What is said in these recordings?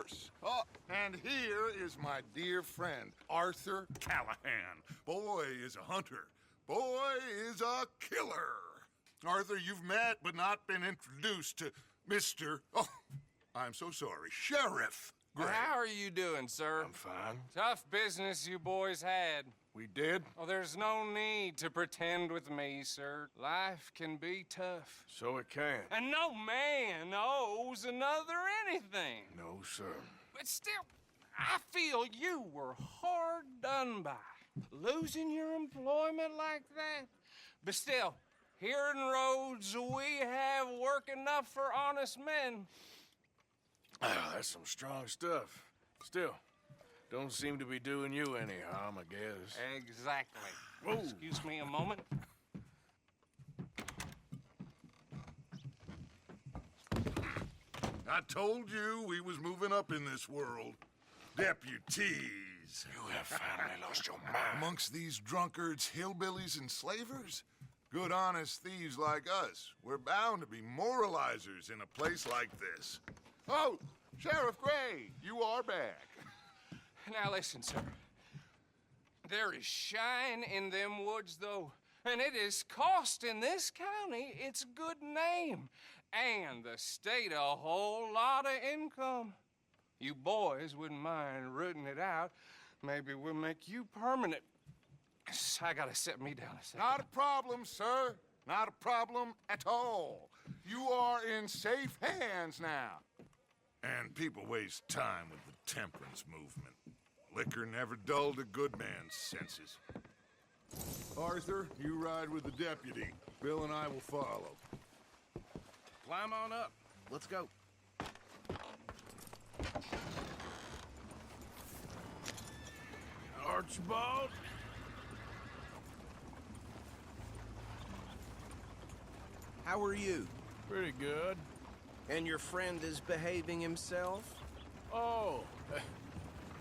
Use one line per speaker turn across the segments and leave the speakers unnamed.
course. Oh, and here is my dear friend, Arthur Callahan. Boy is a hunter. Boy is a killer. Arthur, you've met but not been introduced to Mr. Oh, I'm so sorry, Sheriff Gray.
Well, how are you doing, sir?
I'm fine.
Tough business you boys had.
We did?
Oh, there's no need to pretend with me, sir. Life can be tough.
So it can.
And no man owes another anything.
No, sir.
But still, I feel you were hard done by. Losing your employment like that. But still, here in Rhodes, we have work enough for honest men.
Ah, that's some strong stuff. Still, don't seem to be doing you any harm, I guess.
Exactly.
Whoa.
Excuse me a moment.
I told you we was moving up in this world. Deputies.
You have finally lost your mind.
Amongst these drunkards, hillbillies, and slavers? Good honest thieves like us. We're bound to be moralizers in a place like this. Oh, Sheriff Gray, you are back.
Now listen, sir. There is shine in them woods, though, and it is costing this county its good name, and the state a whole lot of income. You boys wouldn't mind rooting it out. Maybe we'll make you permanent. I gotta set me down a second.
Not a problem, sir. Not a problem at all. You are in safe hands now. And people waste time with the temperance movement. Liquor never dulled a good man's senses. Arthur, you ride with the deputy. Bill and I will follow.
Climb on up. Let's go.
Archibald?
How are you?
Pretty good.
And your friend is behaving himself?
Oh,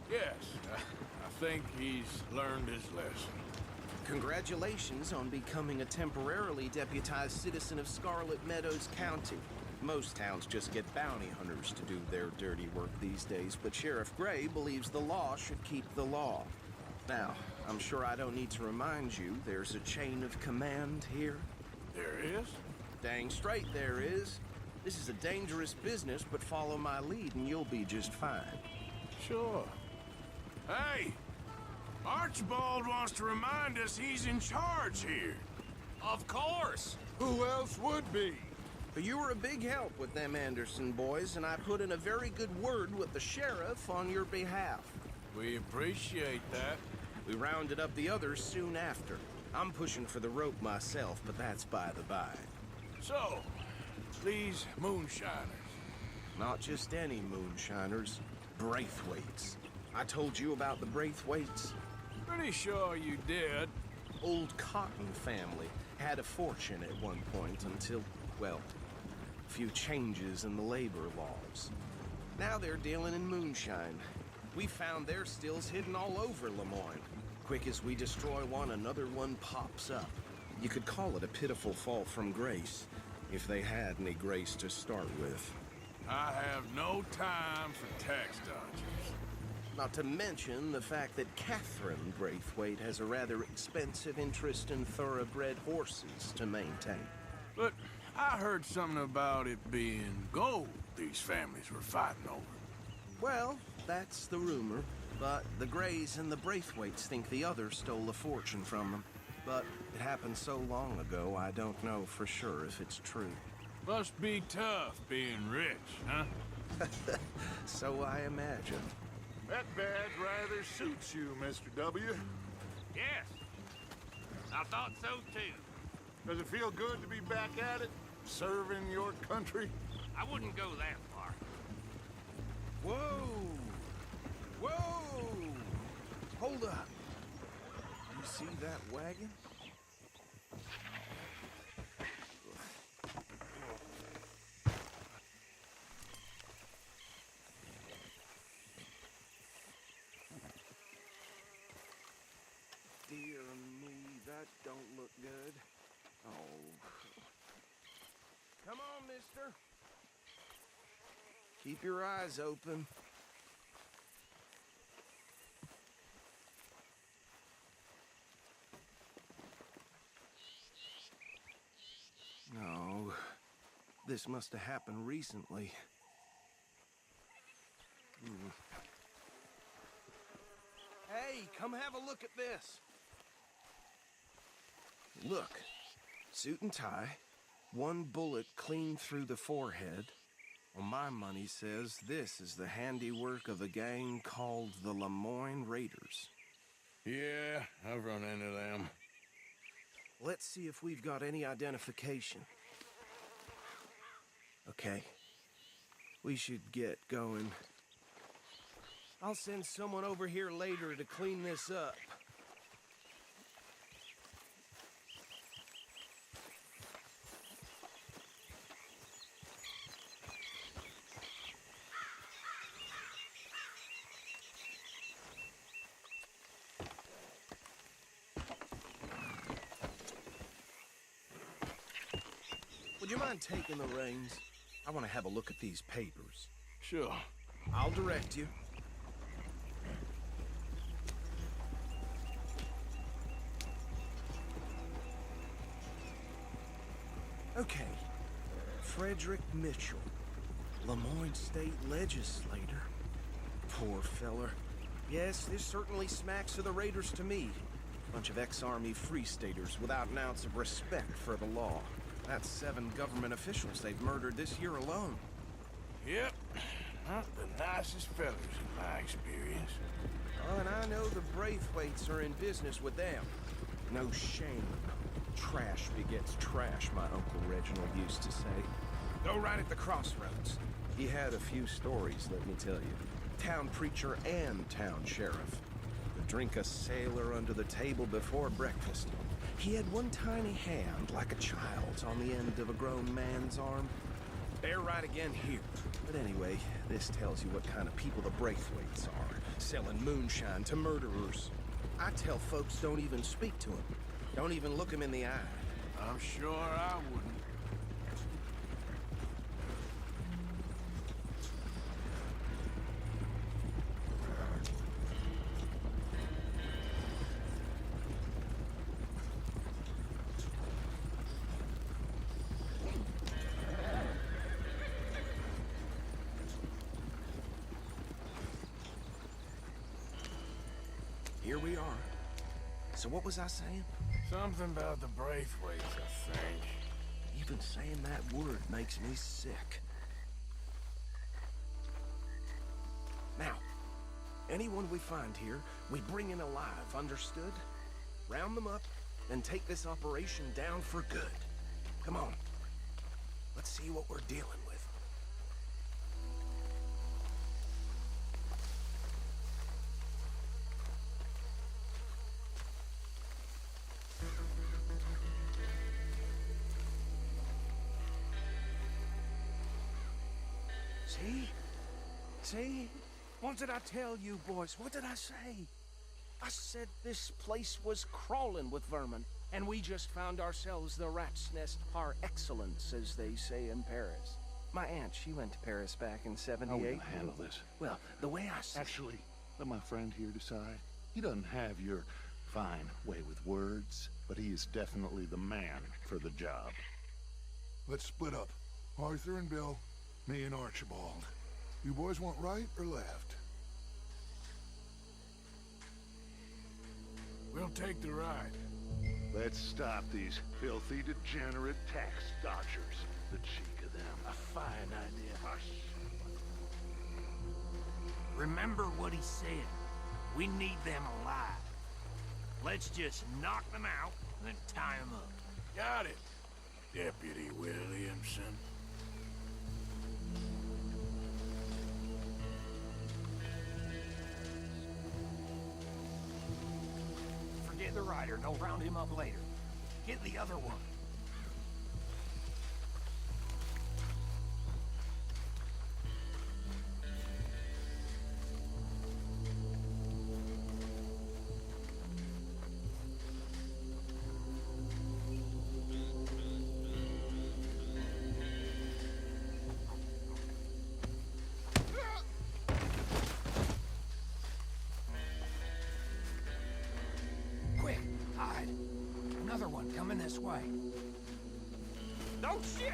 yes. I think he's learned his lesson.
Congratulations on becoming a temporarily deputized citizen of Scarlet Meadows County. Most towns just get bounty hunters to do their dirty work these days, but Sheriff Gray believes the law should keep the law. Now, I'm sure I don't need to remind you there's a chain of command here.
There is?
Dang straight there is. This is a dangerous business, but follow my lead and you'll be just fine.
Sure. Hey! Archibald wants to remind us he's in charge here.
Of course.
Who else would be?
But you were a big help with them Anderson boys, and I put in a very good word with the sheriff on your behalf.
We appreciate that.
We rounded up the others soon after. I'm pushing for the rope myself, but that's by the by.
So, these moonshiners.
Not just any moonshiners, Braithwaites. I told you about the Braithwaites?
Pretty sure you did.
Old Cotton family had a fortune at one point until, well, a few changes in the labor laws. Now they're dealing in moonshine. We found their stills hidden all over Lemoyne. Quick as we destroy one, another one pops up. You could call it a pitiful fall from grace, if they had any grace to start with.
I have no time for tax dodgers.
Not to mention the fact that Catherine Braithwaite has a rather expensive interest in thoroughbred horses to maintain.
But I heard something about it being gold these families were fighting over.
Well, that's the rumor. But the Grays and the Braithwaites think the others stole a fortune from them. But it happened so long ago, I don't know for sure if it's true.
Must be tough being rich, huh?
So I imagine.
That badge rather suits you, Mr. W.
Yes. I thought so, too.
Does it feel good to be back at it? Serving your country?
I wouldn't go that far.
Whoa! Whoa! Hold up. You see that wagon? Dear me, that don't look good. Oh. Come on, mister. Keep your eyes open. No. This must have happened recently. Hey, come have a look at this. Look. Suit and tie. One bullet clean through the forehead. Well, my money says this is the handiwork of a gang called the Lemoyne Raiders.
Yeah, I've run into them.
Let's see if we've got any identification. Okay. We should get going. I'll send someone over here later to clean this up. Would you mind taking the reins? I want to have a look at these papers.
Sure.
I'll direct you. Okay. Frederick Mitchell, Lemoyne State Legislator. Poor feller. Yes, this certainly smacks of the Raiders to me. Bunch of ex-Army Free Staters without an ounce of respect for the law. That's 7 government officials they've murdered this year alone.
Yep. Not the nicest fellas in my experience.
Oh, and I know the Braithwaites are in business with them. No shame. Trash begets trash, my Uncle Reginald used to say. Go right at the crossroads. He had a few stories, let me tell you. Town preacher and town sheriff. Would drink a sailor under the table before breakfast. He had one tiny hand, like a child's, on the end of a grown man's arm. They're right again here. But anyway, this tells you what kind of people the Braithwaites are. Selling moonshine to murderers. I tell folks don't even speak to them. Don't even look them in the eye.
I'm sure I wouldn't.
Here we are. So what was I saying?
Something about the Braithwaites, I think.
Even saying that word makes me sick. Now, anyone we find here, we bring in alive, understood? Round them up, and take this operation down for good. Come on. Let's see what we're dealing with. See? See? What did I tell you, boys? What did I say? I said this place was crawling with vermin, and we just found ourselves the rat's nest par excellence, as they say in Paris. My aunt, she went to Paris back in '78.
How are we gonna handle this?
Well, the way I see
Actually, let my friend here decide. He doesn't have your fine way with words, but he is definitely the man for the job.
Let's split up. Arthur and Bill, me and Archibald. You boys want right or left?
We'll take the ride.
Let's stop these filthy, degenerate tax dodgers. The cheek of them.
A fine idea. Remember what he said. We need them alive. Let's just knock them out and then tie them up.
Got it, Deputy Williamson.
Forget the rider and I'll round him up later. Get the other one. Quick, hide. Another one coming this way. Oh, shit!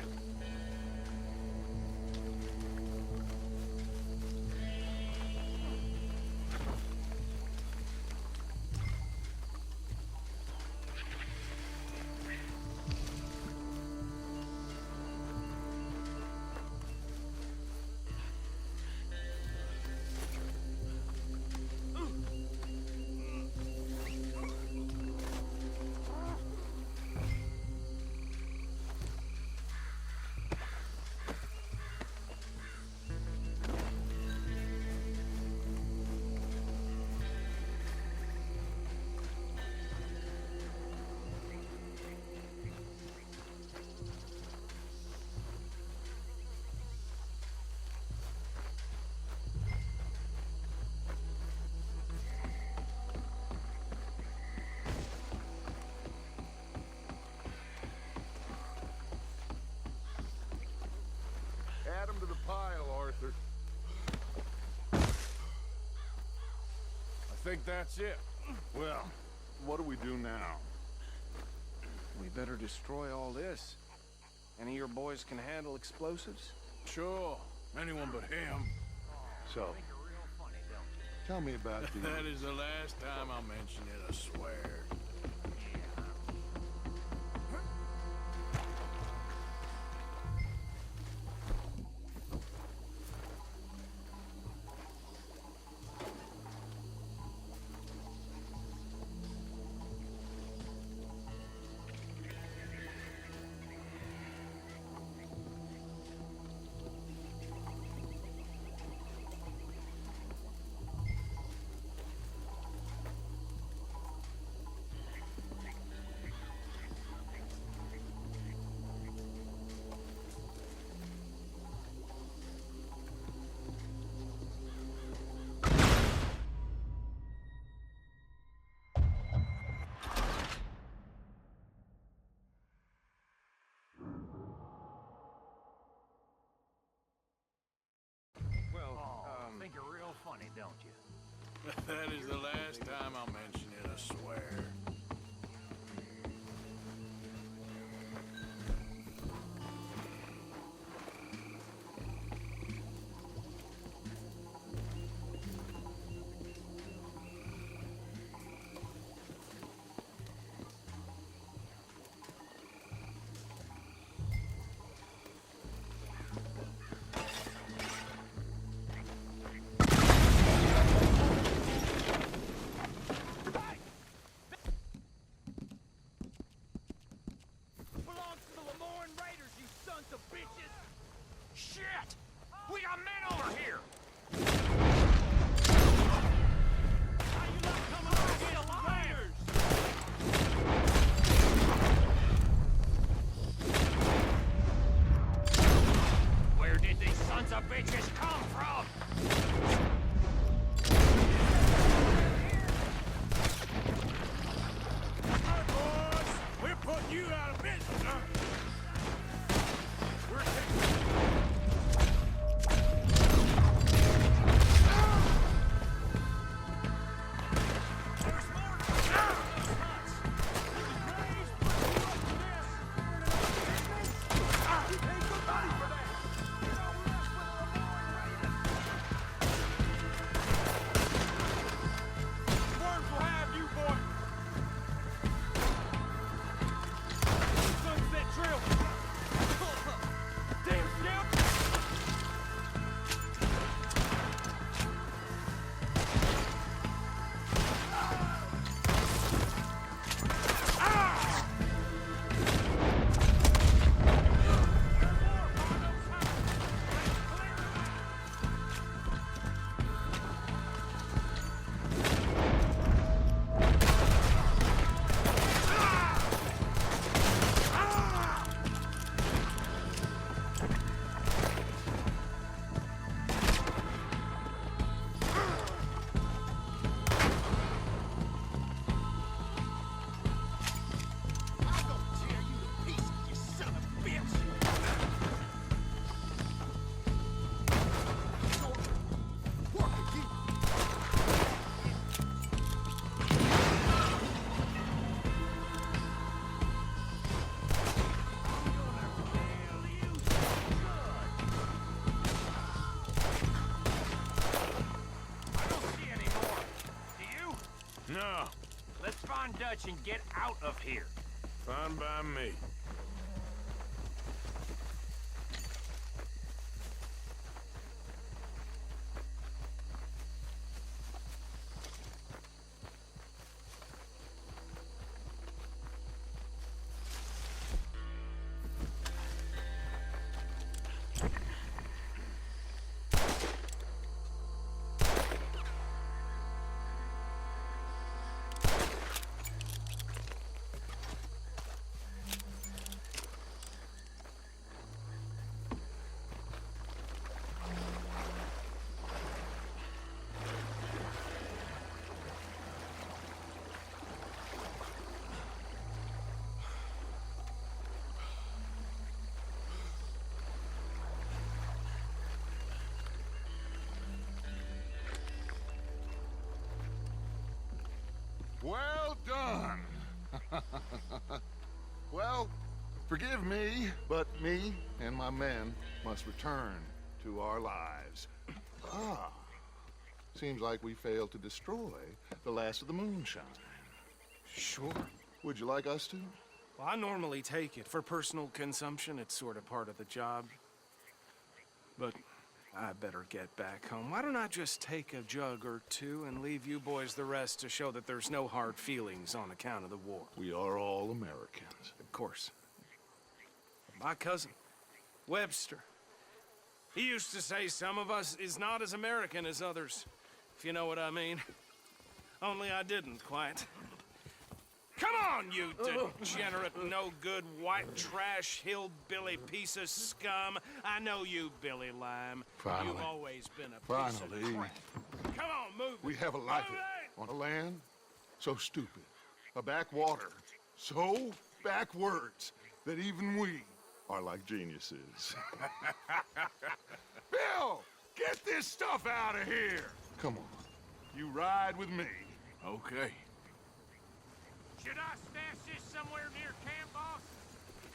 Add 'em to the pile, Arthur.
I think that's it.
Well, what do we do now?
We better destroy all this. Any of your boys can handle explosives?
Sure. Anyone but him.
So, tell me about the...
That is the last time I'll mention it, I swear.
Think you're real funny, don't you?
That is the last time I'll mention it, I swear. No,
Let's find Dutch and get out of here.
fine by me.
Well done. Well, forgive me, but me and my men must return to our lives. Ah, seems like we failed to destroy the last of the moonshine.
Sure.
Would you like us to?
Well, I normally take it. For personal consumption, it's sort of part of the job. But I better get back home. Why don't I just take a jug or two and leave you boys the rest to show that there's no hard feelings on account of the war?
We are all Americans.
Of course. My cousin, Webster, he used to say some of us is not as American as others, if you know what I mean. Only I didn't quite. Come on, you degenerate, no-good, white trash, hillbilly piece of scum. I know you, Billy Lime.
Finally.
You've always been a piece of
Finally.
crap. Come on, move
We
it.
have a life
Move it!
on a land so stupid, a backwater so backwards that even we are like geniuses. Bill, get this stuff out of here. Come on, you ride with me.
Okay.
Should I stash this somewhere near camp, boss?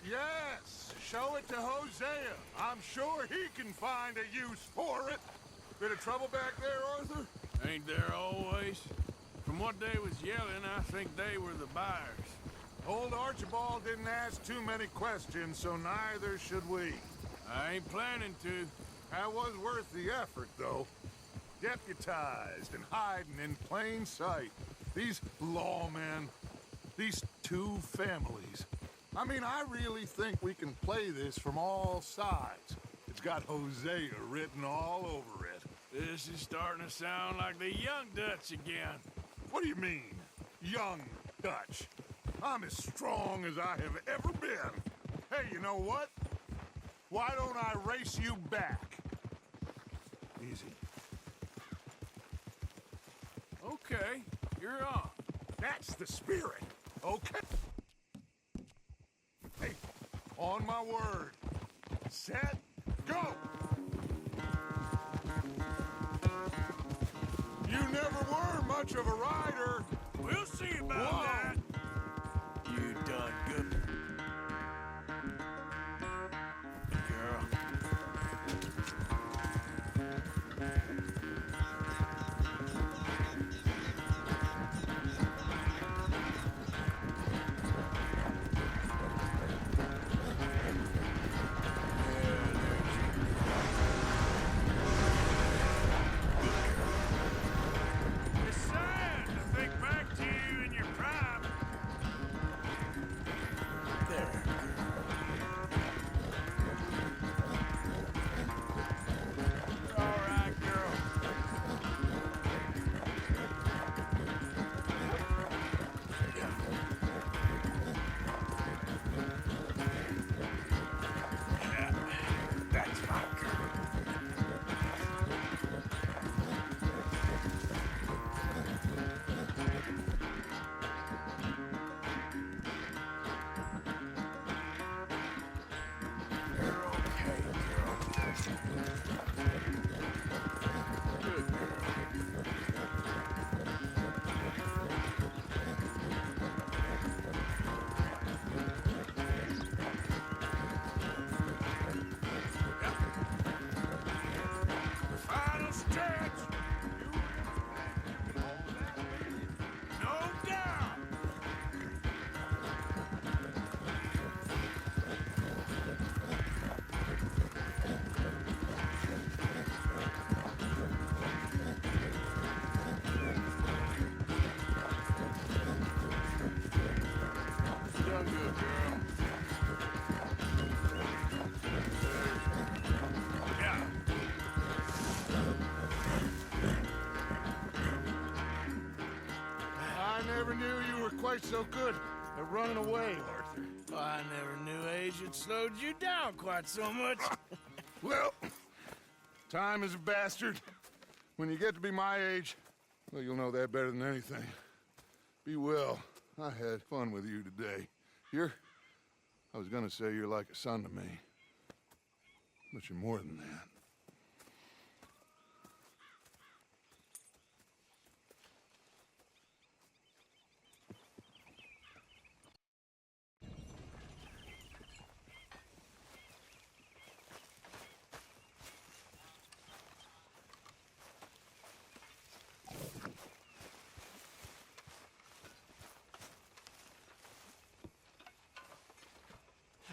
Yes, show it to Hosea. I'm sure he can find a use for it. Bit of trouble back there, Arthur?
Ain't there always? From what they was yelling, I think they were the buyers.
Old Archibald didn't ask too many questions, so neither should we.
I ain't planning to.
That was worth the effort, though. Deputized and hiding in plain sight. These lawmen, these two families. I mean, I really think we can play this from all sides. It's got Hosea written all over it.
This is starting to sound like the young Dutch again.
What do you mean, young Dutch? I'm as strong as I have ever been. Hey, you know what? Why don't I race you back? Easy.
Okay, you're on.
That's the spirit. Okay. Hey, on my word. Set, go! You never were much of a rider.
We'll see about
Whoa.
that. You done good. Girl. It's sad to think back to you in your prime.
quite so good at running away, Arthur.
Well, I never knew age had slowed you down quite so much.
Well, time is a bastard. When you get to be my age, well, you'll know that better than anything. Be well. I had fun with you today. I was gonna say you're like a son to me, but you're more than that.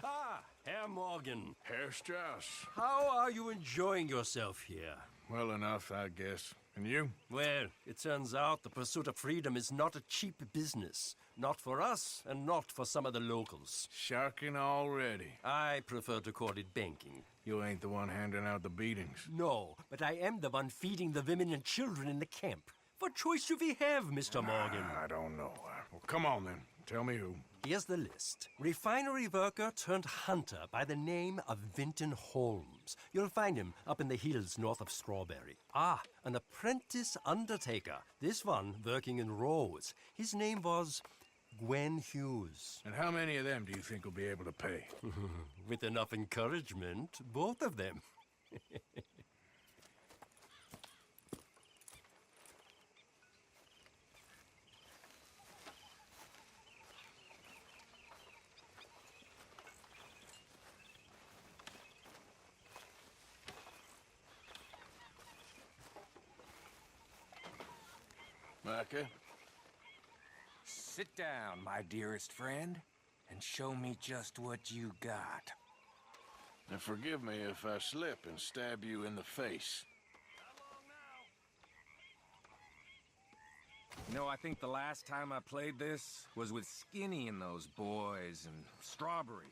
Ah, Herr Morgan.
Herr Strauss.
How are you enjoying yourself here?
Well enough, I guess. And you?
Well, it turns out the pursuit of freedom is not a cheap business. Not for us, and not for some of the locals.
Sharking already.
I prefer to call it banking.
You ain't the one handing out the beatings.
No, but I am the one feeding the women and children in the camp. What choice do we have, Mr. Morgan?
I don't know. Well, come on then. Tell me who.
Here's the list. Refinery worker turned hunter by the name of Vinton Holmes. You'll find him up in the hills north of Strawberry. Ah, an apprentice undertaker. This one working in Rose. His name was Gwen Hughes.
And how many of them do you think will be able to pay?
With enough encouragement, both of them.
Micah?
Sit down, my dearest friend, and show me just what you got.
And forgive me if I slip and stab you in the face.
You know, I think the last time I played this was with Skinny and those boys and Strawberry.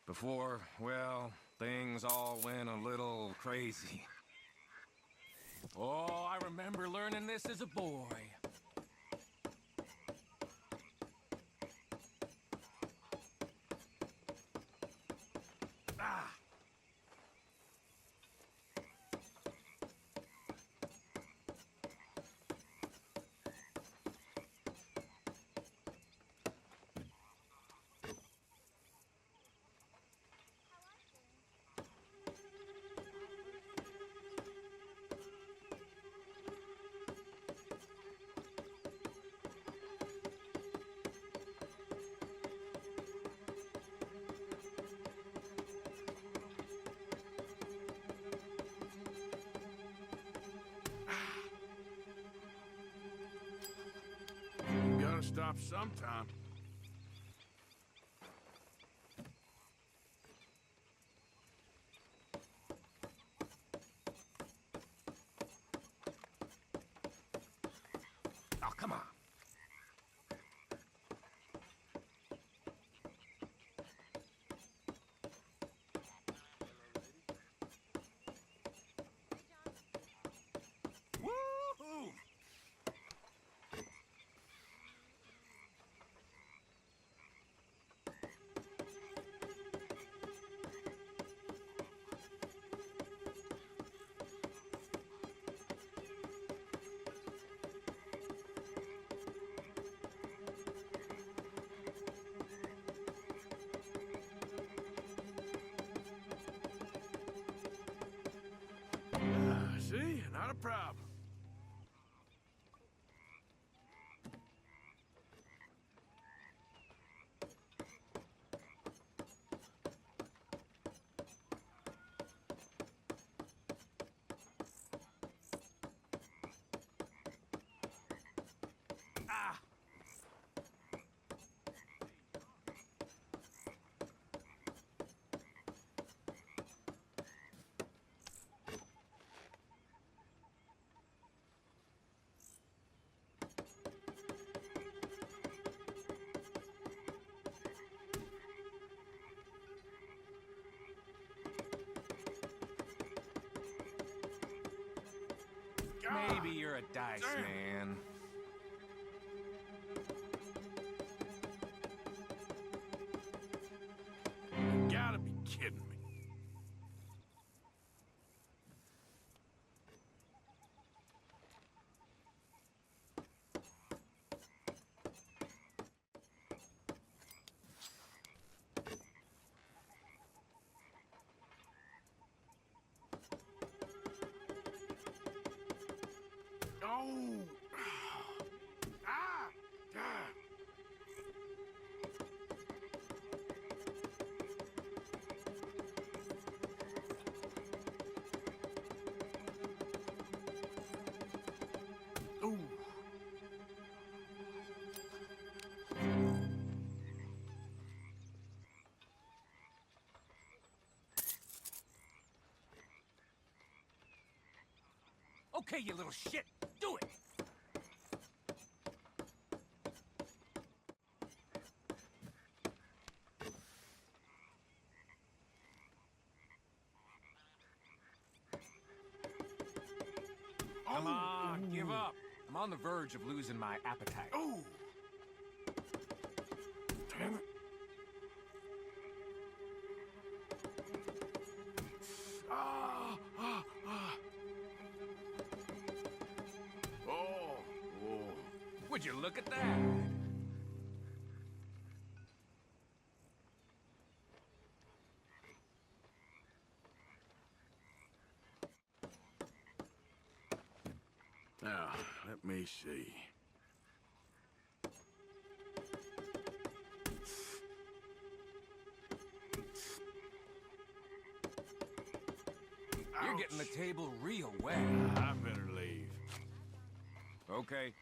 Before, well, things all went a little crazy. Oh, I remember learning this as a boy. Ah!
You gotta stop sometime.
Oh, come on. Woo-hoo!
See? Not a problem.
Ah! Maybe you're a dice man.
Oh! Ah! Ah! Ooh!
Okay, you little shit. Do it. Come on, give up. I'm on the verge of losing my appetite.
Oh! Damn it. Ah! Ah! Ah! Oh! Oh!
Would you look at that?
Now, let me see.
You're getting the table real wet.
I better leave.
Okay,